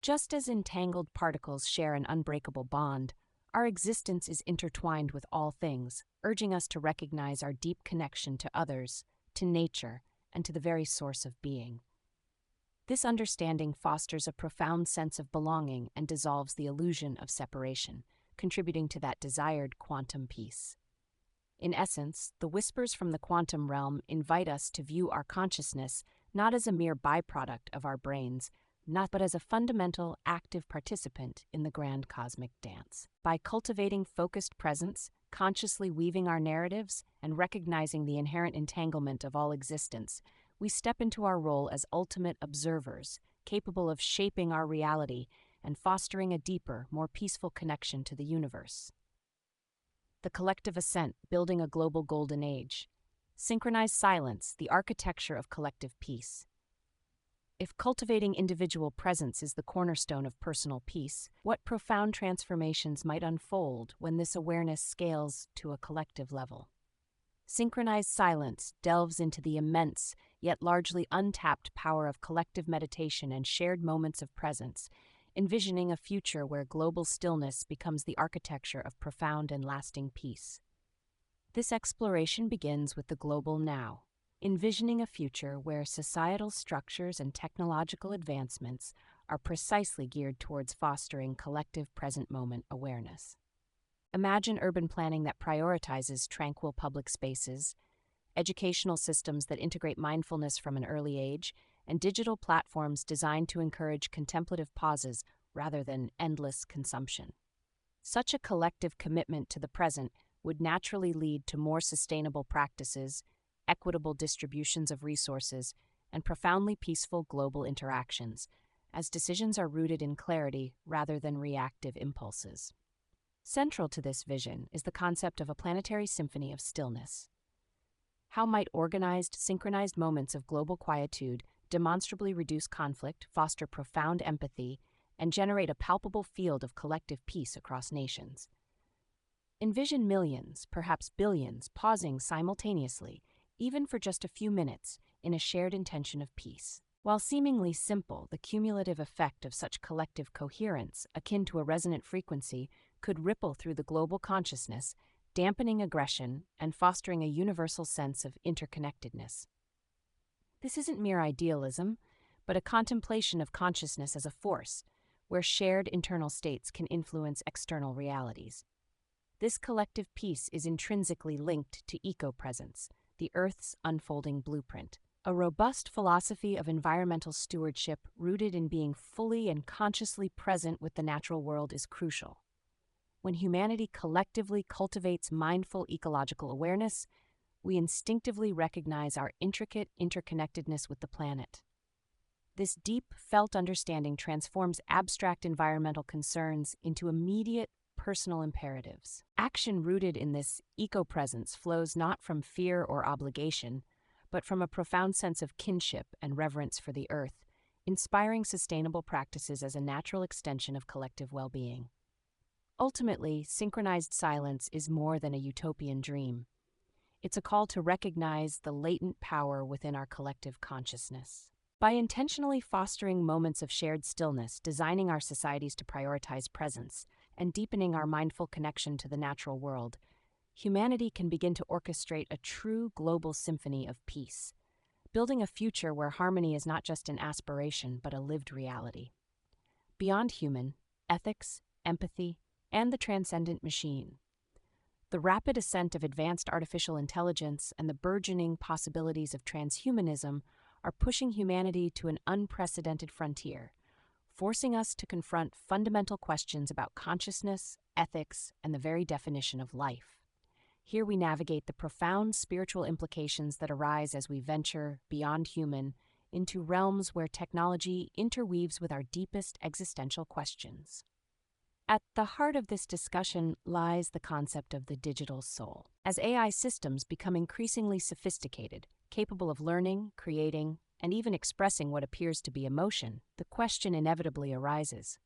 Just as entangled particles share an unbreakable bond, our existence is intertwined with all things, urging us to recognize our deep connection to others, to nature, and to the very source of being. This understanding fosters a profound sense of belonging and dissolves the illusion of separation, contributing to that desired quantum peace. In essence, the whispers from the quantum realm invite us to view our consciousness not as a mere byproduct of our brains, but as a fundamental, active participant in the grand cosmic dance. By cultivating focused presence, consciously weaving our narratives, and recognizing the inherent entanglement of all existence, we step into our role as ultimate observers, capable of shaping our reality and fostering a deeper, more peaceful connection to the universe. The collective ascent, building a global golden age. Synchronized silence, the architecture of collective peace. If cultivating individual presence is the cornerstone of personal peace, what profound transformations might unfold when this awareness scales to a collective level? Synchronized silence delves into the immense, yet largely untapped power of collective meditation and shared moments of presence, envisioning a future where global stillness becomes the architecture of profound and lasting peace. This exploration begins with the global now, envisioning a future where societal structures and technological advancements are precisely geared towards fostering collective present moment awareness. Imagine urban planning that prioritizes tranquil public spaces, educational systems that integrate mindfulness from an early age, and digital platforms designed to encourage contemplative pauses rather than endless consumption. Such a collective commitment to the present would naturally lead to more sustainable practices, equitable distributions of resources, and profoundly peaceful global interactions, as decisions are rooted in clarity rather than reactive impulses. Central to this vision is the concept of a planetary symphony of stillness. How might organized, synchronized moments of global quietude demonstrably reduce conflict, foster profound empathy, and generate a palpable field of collective peace across nations? Envision millions, perhaps billions, pausing simultaneously, even for just a few minutes, in a shared intention of peace. While seemingly simple, the cumulative effect of such collective coherence, akin to a resonant frequency, could ripple through the global consciousness, dampening aggression and fostering a universal sense of interconnectedness. This isn't mere idealism, but a contemplation of consciousness as a force, where shared internal states can influence external realities. This collective peace is intrinsically linked to eco-presence, the Earth's unfolding blueprint, a robust philosophy of environmental stewardship rooted in being fully and consciously present with the natural world is crucial. When humanity collectively cultivates mindful ecological awareness, we instinctively recognize our intricate interconnectedness with the planet. This deep, felt understanding transforms abstract environmental concerns into immediate, personal imperatives. Action rooted in this eco-presence flows not from fear or obligation, but from a profound sense of kinship and reverence for the earth, inspiring sustainable practices as a natural extension of collective well-being. Ultimately, synchronized silence is more than a utopian dream. It's a call to recognize the latent power within our collective consciousness. By intentionally fostering moments of shared stillness, designing our societies to prioritize presence, and deepening our mindful connection to the natural world, humanity can begin to orchestrate a true global symphony of peace, building a future where harmony is not just an aspiration but a lived reality. Beyond human, ethics, empathy, and the transcendent machine. The rapid ascent of advanced artificial intelligence and the burgeoning possibilities of transhumanism are pushing humanity to an unprecedented frontier, forcing us to confront fundamental questions about consciousness, ethics, and the very definition of life. Here we navigate the profound spiritual implications that arise as we venture beyond human into realms where technology interweaves with our deepest existential questions. At the heart of this discussion lies the concept of the digital soul. As AI systems become increasingly sophisticated, capable of learning, creating, and even expressing what appears to be emotion, the question inevitably arises: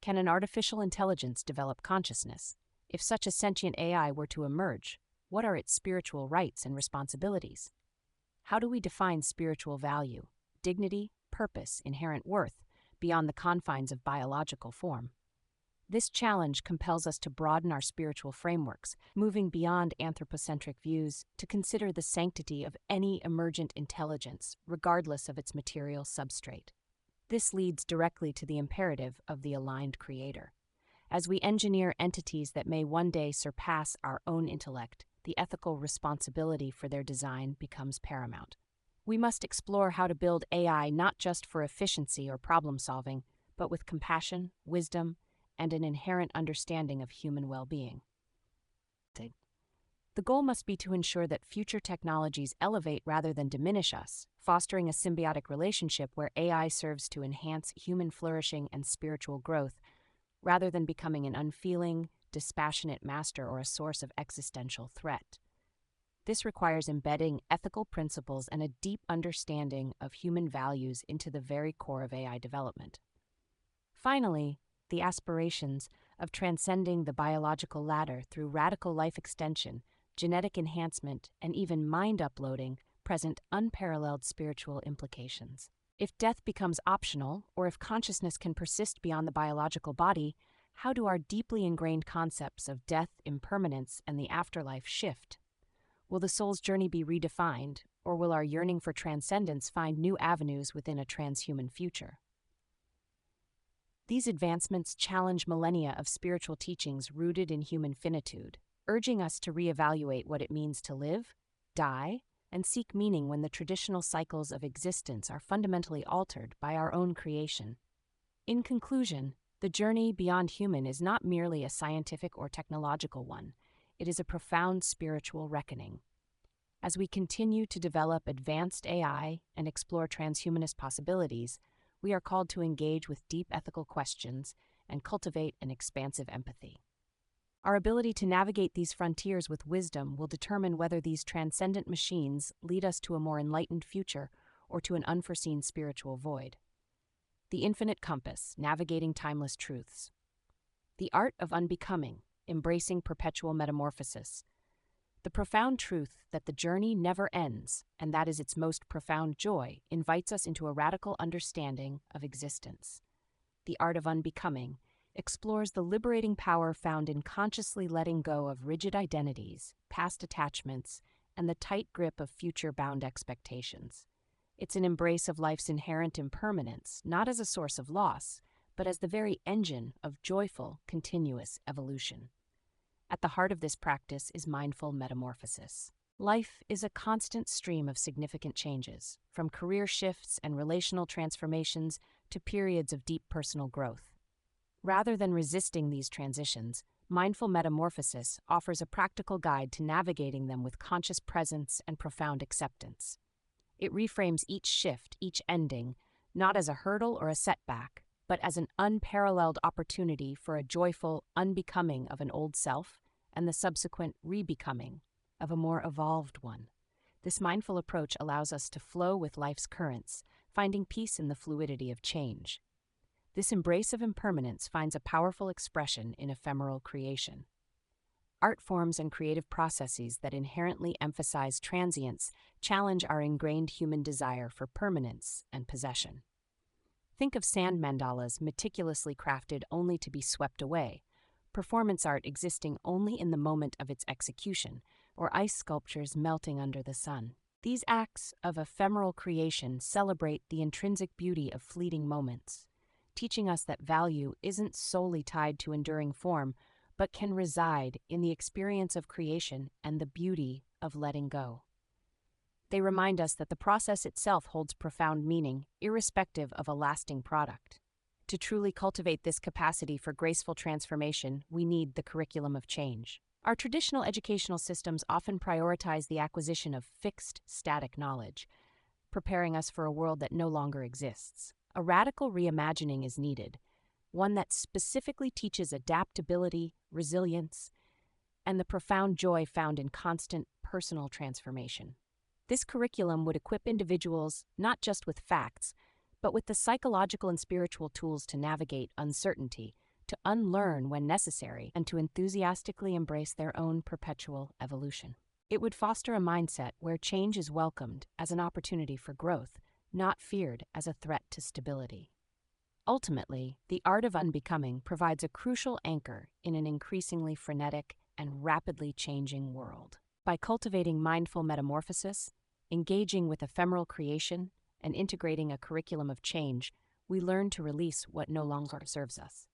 can an artificial intelligence develop consciousness? If such a sentient AI were to emerge, what are its spiritual rights and responsibilities? How do we define spiritual value, dignity, purpose, inherent worth, beyond the confines of biological form? This challenge compels us to broaden our spiritual frameworks, moving beyond anthropocentric views to consider the sanctity of any emergent intelligence, regardless of its material substrate. This leads directly to the imperative of the aligned creator. As we engineer entities that may one day surpass our own intellect, the ethical responsibility for their design becomes paramount. We must explore how to build AI not just for efficiency or problem solving, but with compassion, wisdom, and an inherent understanding of human well-being. The goal must be to ensure that future technologies elevate rather than diminish us, fostering a symbiotic relationship where AI serves to enhance human flourishing and spiritual growth, rather than becoming an unfeeling, dispassionate master or a source of existential threat. This requires embedding ethical principles and a deep understanding of human values into the very core of AI development. Finally, the aspirations of transcending the biological ladder through radical life extension, genetic enhancement, and even mind uploading present unparalleled spiritual implications. If death becomes optional, or if consciousness can persist beyond the biological body, how do our deeply ingrained concepts of death, impermanence, and the afterlife shift? Will the soul's journey be redefined, or will our yearning for transcendence find new avenues within a transhuman future? These advancements challenge millennia of spiritual teachings rooted in human finitude, urging us to reevaluate what it means to live, die, and seek meaning when the traditional cycles of existence are fundamentally altered by our own creation. In conclusion, the journey beyond human is not merely a scientific or technological one, it is a profound spiritual reckoning. As we continue to develop advanced AI and explore transhumanist possibilities, we are called to engage with deep ethical questions and cultivate an expansive empathy. Our ability to navigate these frontiers with wisdom will determine whether these transcendent machines lead us to a more enlightened future or to an unforeseen spiritual void. The Infinite Compass, Navigating Timeless Truths. The Art of Unbecoming, Embracing Perpetual Metamorphosis. The profound truth that the journey never ends, and that is its most profound joy, invites us into a radical understanding of existence. The Art of Unbecoming explores the liberating power found in consciously letting go of rigid identities, past attachments, and the tight grip of future-bound expectations. It's an embrace of life's inherent impermanence, not as a source of loss, but as the very engine of joyful, continuous evolution. At the heart of this practice is mindful metamorphosis. Life is a constant stream of significant changes, from career shifts and relational transformations to periods of deep personal growth. Rather than resisting these transitions, mindful metamorphosis offers a practical guide to navigating them with conscious presence and profound acceptance. It reframes each shift, each ending, not as a hurdle or a setback, but as an unparalleled opportunity for a joyful unbecoming of an old self and the subsequent rebecoming of a more evolved one. This mindful approach allows us to flow with life's currents, finding peace in the fluidity of change. This embrace of impermanence finds a powerful expression in ephemeral creation. Art forms and creative processes that inherently emphasize transience challenge our ingrained human desire for permanence and possession. Think of sand mandalas meticulously crafted only to be swept away, performance art existing only in the moment of its execution, or ice sculptures melting under the sun. These acts of ephemeral creation celebrate the intrinsic beauty of fleeting moments, teaching us that value isn't solely tied to enduring form, but can reside in the experience of creation and the beauty of letting go. They remind us that the process itself holds profound meaning, irrespective of a lasting product. To truly cultivate this capacity for graceful transformation, we need the curriculum of change. Our traditional educational systems often prioritize the acquisition of fixed, static knowledge, preparing us for a world that no longer exists. A radical reimagining is needed, one that specifically teaches adaptability, resilience, and the profound joy found in constant personal transformation. This curriculum would equip individuals not just with facts, but with the psychological and spiritual tools to navigate uncertainty, to unlearn when necessary, and to enthusiastically embrace their own perpetual evolution. It would foster a mindset where change is welcomed as an opportunity for growth, not feared as a threat to stability. Ultimately, the art of unbecoming provides a crucial anchor in an increasingly frenetic and rapidly changing world. By cultivating mindful metamorphosis, engaging with ephemeral creation, and integrating a curriculum of change, we learn to release what no longer serves us.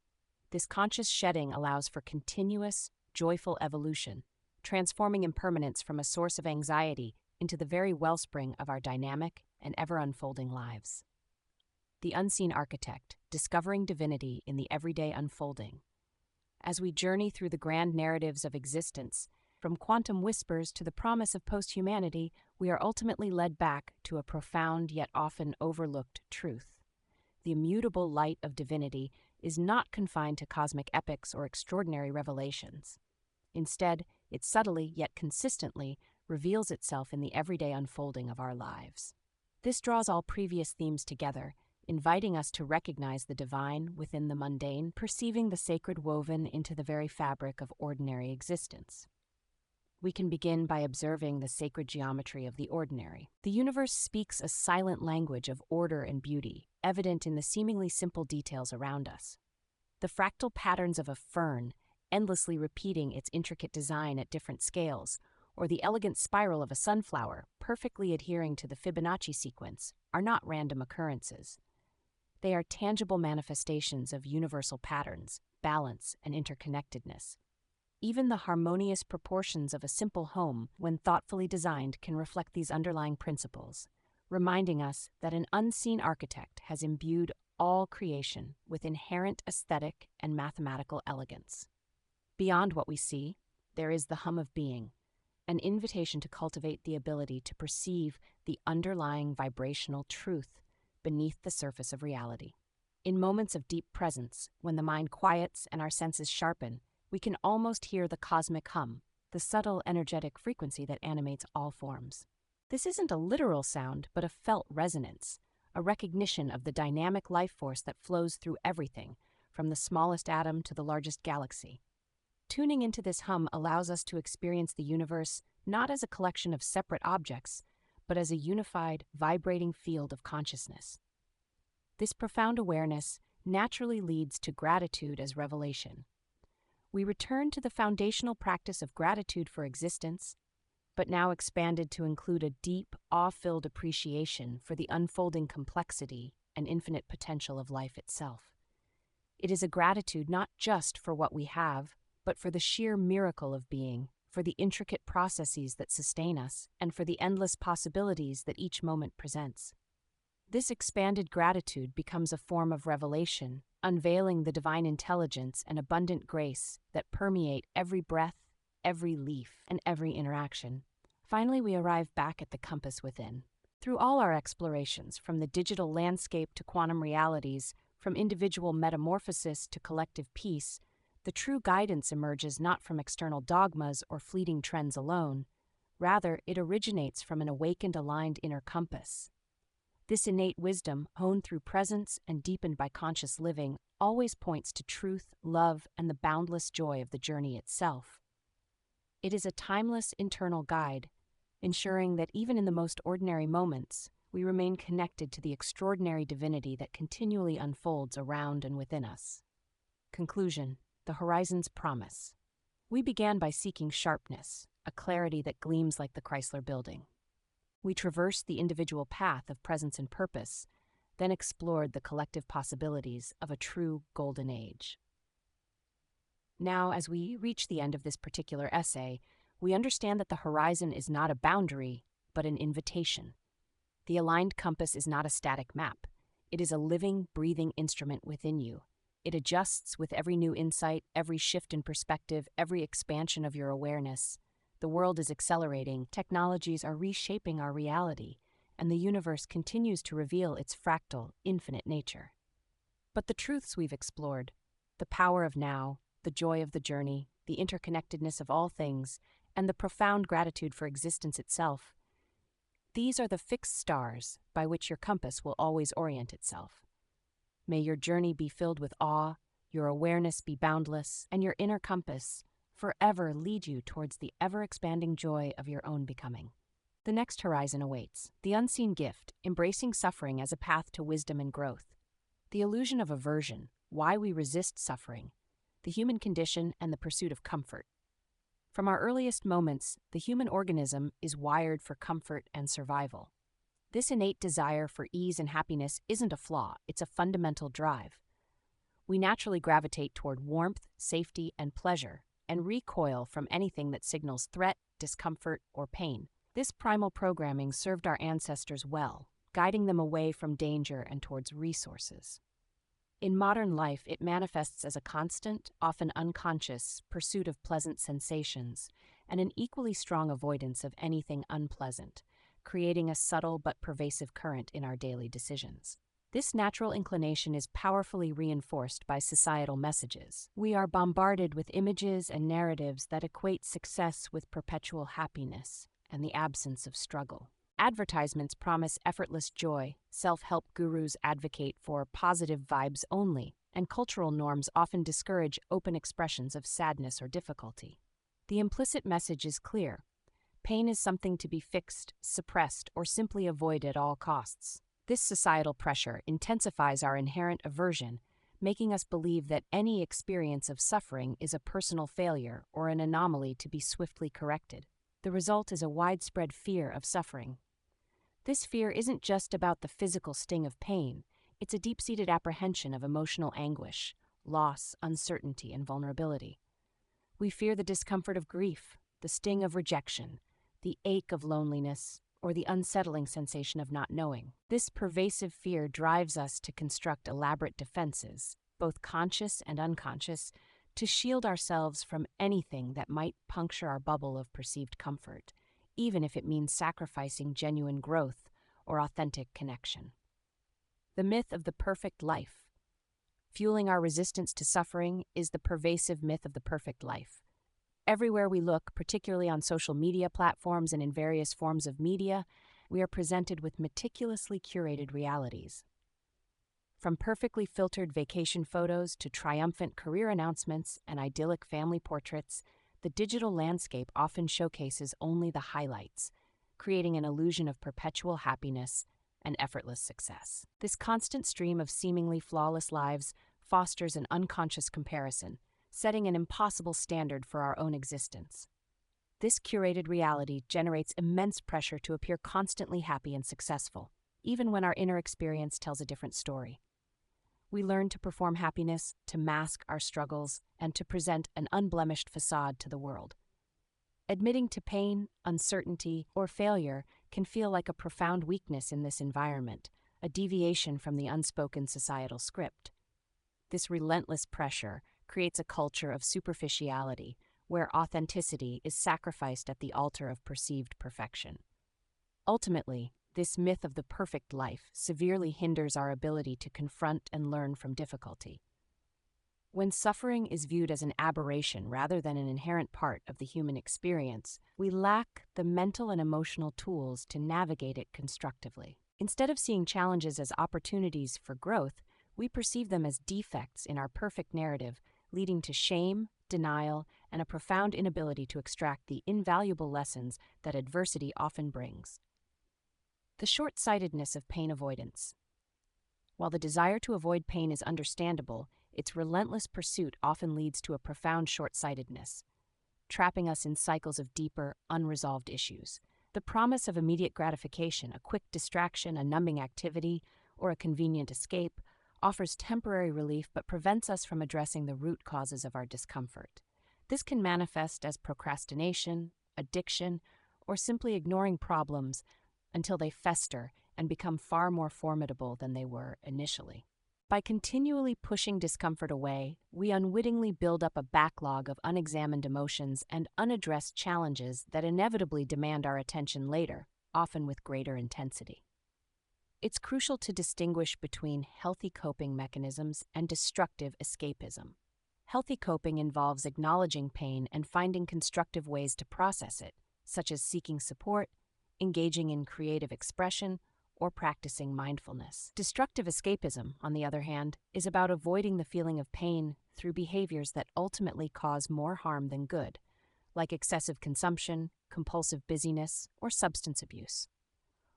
This conscious shedding allows for continuous, joyful evolution, transforming impermanence from a source of anxiety into the very wellspring of our dynamic and ever-unfolding lives. The Unseen Architect, discovering divinity in the everyday unfolding. As we journey through the grand narratives of existence, from quantum whispers to the promise of post-humanity, we are ultimately led back to a profound yet often overlooked truth. The immutable light of divinity is not confined to cosmic epics or extraordinary revelations. Instead, it subtly yet consistently reveals itself in the everyday unfolding of our lives. This draws all previous themes together, inviting us to recognize the divine within the mundane, perceiving the sacred woven into the very fabric of ordinary existence. We can begin by observing the sacred geometry of the ordinary. The universe speaks a silent language of order and beauty, evident in the seemingly simple details around us. The fractal patterns of a fern, endlessly repeating its intricate design at different scales, or the elegant spiral of a sunflower, perfectly adhering to the Fibonacci sequence, are not random occurrences. They are tangible manifestations of universal patterns, balance, and interconnectedness. Even the harmonious proportions of a simple home, when thoughtfully designed, can reflect these underlying principles, reminding us that an unseen architect has imbued all creation with inherent aesthetic and mathematical elegance. Beyond what we see, there is the hum of being, an invitation to cultivate the ability to perceive the underlying vibrational truth beneath the surface of reality. In moments of deep presence, when the mind quiets and our senses sharpen, we can almost hear the cosmic hum, the subtle energetic frequency that animates all forms. This isn't a literal sound, but a felt resonance, a recognition of the dynamic life force that flows through everything, from the smallest atom to the largest galaxy. Tuning into this hum allows us to experience the universe not as a collection of separate objects, but as a unified, vibrating field of consciousness. This profound awareness naturally leads to gratitude as revelation. We return to the foundational practice of gratitude for existence, but now expanded to include a deep, awe-filled appreciation for the unfolding complexity and infinite potential of life itself. It is a gratitude not just for what we have, but for the sheer miracle of being, for the intricate processes that sustain us, and for the endless possibilities that each moment presents. This expanded gratitude becomes a form of revelation, unveiling the divine intelligence and abundant grace that permeate every breath, every leaf, and every interaction. Finally, we arrive back at the compass within. Through all our explorations, from the digital landscape to quantum realities, from individual metamorphosis to collective peace, the true guidance emerges not from external dogmas or fleeting trends alone. Rather, it originates from an awakened, aligned inner compass. This innate wisdom, honed through presence and deepened by conscious living, always points to truth, love, and the boundless joy of the journey itself. It is a timeless internal guide, ensuring that even in the most ordinary moments, we remain connected to the extraordinary divinity that continually unfolds around and within us. Conclusion: the the horizon's promise. We began by seeking sharpness, a clarity that gleams like the Chrysler Building. We traversed the individual path of presence and purpose, then explored the collective possibilities of a true golden age. Now, as we reach the end of this particular essay, we understand that the horizon is not a boundary, but an invitation. The aligned compass is not a static map. It is a living, breathing instrument within you. It adjusts with every new insight, every shift in perspective, every expansion of your awareness. The world is accelerating, technologies are reshaping our reality, and the universe continues to reveal its fractal, infinite nature. But the truths we've explored, the power of now, the joy of the journey, the interconnectedness of all things, and the profound gratitude for existence itself, these are the fixed stars by which your compass will always orient itself. May your journey be filled with awe, your awareness be boundless, and your inner compass forever lead you towards the ever-expanding joy of your own becoming. The next horizon awaits, the unseen gift, embracing suffering as a path to wisdom and growth. The illusion of aversion, why we resist suffering, the human condition, and the pursuit of comfort. From our earliest moments, the human organism is wired for comfort and survival. This innate desire for ease and happiness isn't a flaw, it's a fundamental drive. We naturally gravitate toward warmth, safety, and pleasure, and recoil from anything that signals threat, discomfort, or pain. This primal programming served our ancestors well, guiding them away from danger and towards resources. In modern life, it manifests as a constant, often unconscious, pursuit of pleasant sensations, and an equally strong avoidance of anything unpleasant, creating a subtle but pervasive current in our daily decisions. This natural inclination is powerfully reinforced by societal messages. We are bombarded with images and narratives that equate success with perpetual happiness and the absence of struggle. Advertisements promise effortless joy, self-help gurus advocate for positive vibes only, and cultural norms often discourage open expressions of sadness or difficulty. The implicit message is clear. Pain is something to be fixed, suppressed, or simply avoided at all costs. This societal pressure intensifies our inherent aversion, making us believe that any experience of suffering is a personal failure or an anomaly to be swiftly corrected. The result is a widespread fear of suffering. This fear isn't just about the physical sting of pain, it's a deep-seated apprehension of emotional anguish, loss, uncertainty, and vulnerability. We fear the discomfort of grief, the sting of rejection, the ache of loneliness, or the unsettling sensation of not knowing. This pervasive fear drives us to construct elaborate defenses, both conscious and unconscious, to shield ourselves from anything that might puncture our bubble of perceived comfort, even if it means sacrificing genuine growth or authentic connection. The myth of the perfect life. Fueling our resistance to suffering is the pervasive myth of the perfect life. Everywhere we look, particularly on social media platforms and in various forms of media, we are presented with meticulously curated realities. From perfectly filtered vacation photos to triumphant career announcements and idyllic family portraits, the digital landscape often showcases only the highlights, creating an illusion of perpetual happiness and effortless success. This constant stream of seemingly flawless lives fosters an unconscious comparison, setting an impossible standard for our own existence. This curated reality generates immense pressure to appear constantly happy and successful, even when our inner experience tells a different story. We learn to perform happiness, to mask our struggles, and to present an unblemished facade to the world. Admitting to pain, uncertainty, or failure can feel like a profound weakness in this environment, a deviation from the unspoken societal script. This relentless pressure creates a culture of superficiality, where authenticity is sacrificed at the altar of perceived perfection. Ultimately, this myth of the perfect life severely hinders our ability to confront and learn from difficulty. When suffering is viewed as an aberration rather than an inherent part of the human experience, we lack the mental and emotional tools to navigate it constructively. Instead of seeing challenges as opportunities for growth, we perceive them as defects in our perfect narrative, leading to shame, denial, and a profound inability to extract the invaluable lessons that adversity often brings. The short-sightedness of pain avoidance. While the desire to avoid pain is understandable, its relentless pursuit often leads to a profound short-sightedness, trapping us in cycles of deeper, unresolved issues. The promise of immediate gratification, a quick distraction, a numbing activity, or a convenient escape, offers temporary relief but prevents us from addressing the root causes of our discomfort. This can manifest as procrastination, addiction, or simply ignoring problems until they fester and become far more formidable than they were initially. By continually pushing discomfort away, we unwittingly build up a backlog of unexamined emotions and unaddressed challenges that inevitably demand our attention later, often with greater intensity. It's crucial to distinguish between healthy coping mechanisms and destructive escapism. Healthy coping involves acknowledging pain and finding constructive ways to process it, such as seeking support, engaging in creative expression, or practicing mindfulness. Destructive escapism, on the other hand, is about avoiding the feeling of pain through behaviors that ultimately cause more harm than good, like excessive consumption, compulsive busyness, or substance abuse.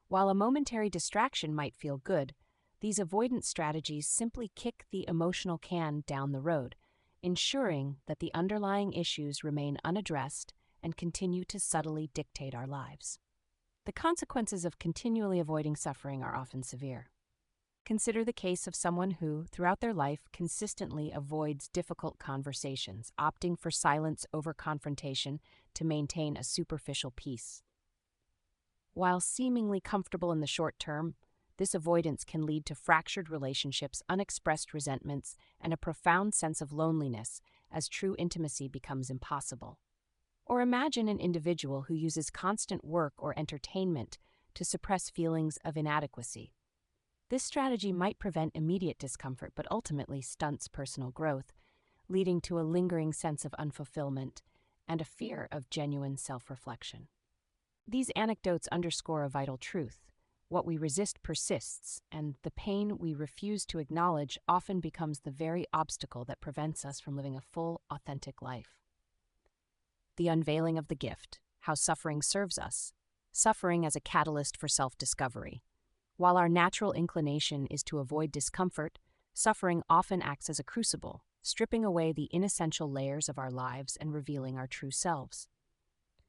While a momentary distraction might feel good, these avoidance strategies simply kick the emotional can down the road, ensuring that the underlying issues remain unaddressed and continue to subtly dictate our lives. The consequences of continually avoiding suffering are often severe. Consider the case of someone who, throughout their life, consistently avoids difficult conversations, opting for silence over confrontation to maintain a superficial peace. While seemingly comfortable in the short term, this avoidance can lead to fractured relationships, unexpressed resentments, and a profound sense of loneliness as true intimacy becomes impossible. Or imagine an individual who uses constant work or entertainment to suppress feelings of inadequacy. This strategy might prevent immediate discomfort but ultimately stunts personal growth, leading to a lingering sense of unfulfillment and a fear of genuine self-reflection. These anecdotes underscore a vital truth. What we resist persists, and the pain we refuse to acknowledge often becomes the very obstacle that prevents us from living a full, authentic life. The unveiling of the gift, how suffering serves us. Suffering as a catalyst for self-discovery. While our natural inclination is to avoid discomfort, suffering often acts as a crucible, stripping away the inessential layers of our lives and revealing our true selves.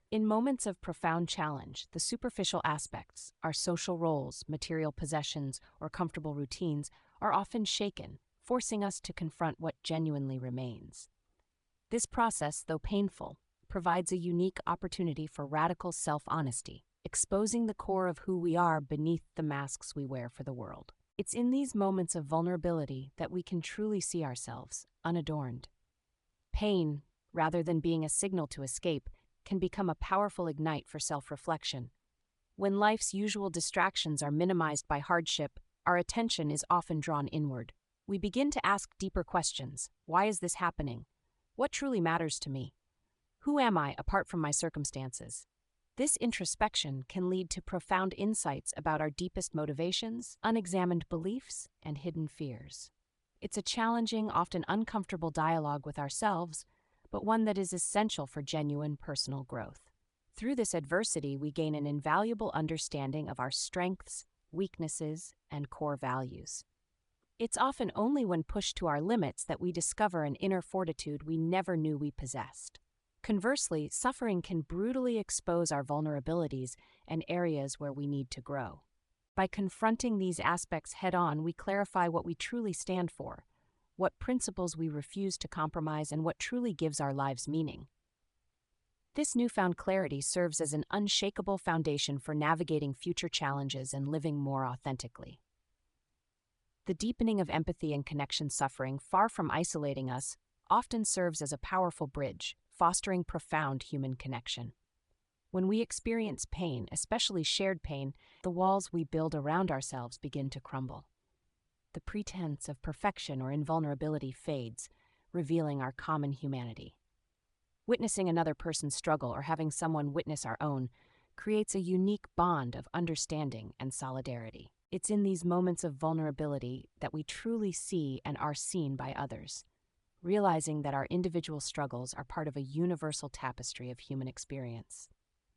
In moments of profound challenge, the superficial aspects, our social roles, material possessions, or comfortable routines, are often shaken, forcing us to confront what genuinely remains. This process, though painful, provides a unique opportunity for radical self-honesty, exposing the core of who we are beneath the masks we wear for the world. It's in these moments of vulnerability that we can truly see ourselves, unadorned. Pain, rather than being a signal to escape, can become a powerful ignite for self-reflection. When life's usual distractions are minimized by hardship, our attention is often drawn inward. We begin to ask deeper questions. Why is this happening? What truly matters to me? Who am I apart from my circumstances? This introspection can lead to profound insights about our deepest motivations, unexamined beliefs, and hidden fears. It's a challenging, often uncomfortable dialogue with ourselves, but one that is essential for genuine personal growth. Through this adversity, we gain an invaluable understanding of our strengths, weaknesses, and core values. It's often only when pushed to our limits that we discover an inner fortitude we never knew we possessed. Conversely, suffering can brutally expose our vulnerabilities and areas where we need to grow. By confronting these aspects head-on, we clarify what we truly stand for, what principles we refuse to compromise, and what truly gives our lives meaning. This newfound clarity serves as an unshakable foundation for navigating future challenges and living more authentically. The deepening of empathy and connection suffering, far from isolating us, often serves as a powerful bridge, fostering profound human connection. When we experience pain, especially shared pain, the walls we build around ourselves begin to crumble. The pretense of perfection or invulnerability fades, revealing our common humanity. Witnessing another person's struggle or having someone witness our own creates a unique bond of understanding and solidarity. It's in these moments of vulnerability that we truly see and are seen by others, realizing that our individual struggles are part of a universal tapestry of human experience.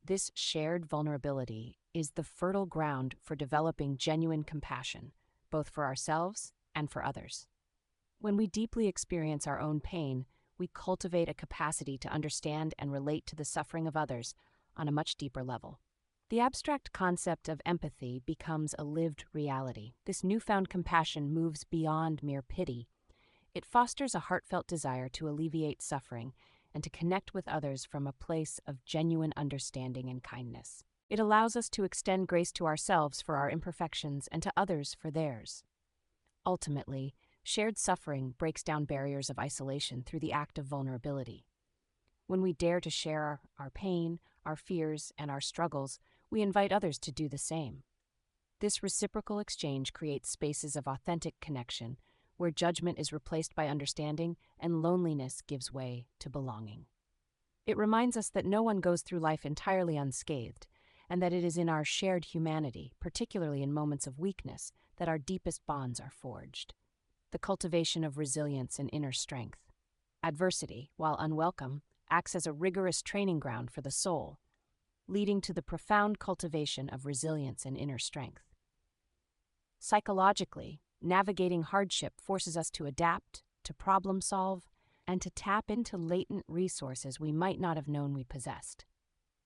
This shared vulnerability is the fertile ground for developing genuine compassion, both for ourselves and for others. When we deeply experience our own pain, we cultivate a capacity to understand and relate to the suffering of others on a much deeper level. The abstract concept of empathy becomes a lived reality. This newfound compassion moves beyond mere pity. It fosters a heartfelt desire to alleviate suffering and to connect with others from a place of genuine understanding and kindness. It allows us to extend grace to ourselves for our imperfections and to others for theirs. Ultimately, shared suffering breaks down barriers of isolation through the act of vulnerability. When we dare to share our pain, our fears, and our struggles, we invite others to do the same. This reciprocal exchange creates spaces of authentic connection, where judgment is replaced by understanding and loneliness gives way to belonging. It reminds us that no one goes through life entirely unscathed, and that it is in our shared humanity, particularly in moments of weakness, that our deepest bonds are forged. The cultivation of resilience and inner strength. Adversity, while unwelcome, acts as a rigorous training ground for the soul, leading to the profound cultivation of resilience and inner strength. Psychologically, navigating hardship forces us to adapt, to problem solve, and to tap into latent resources we might not have known we possessed.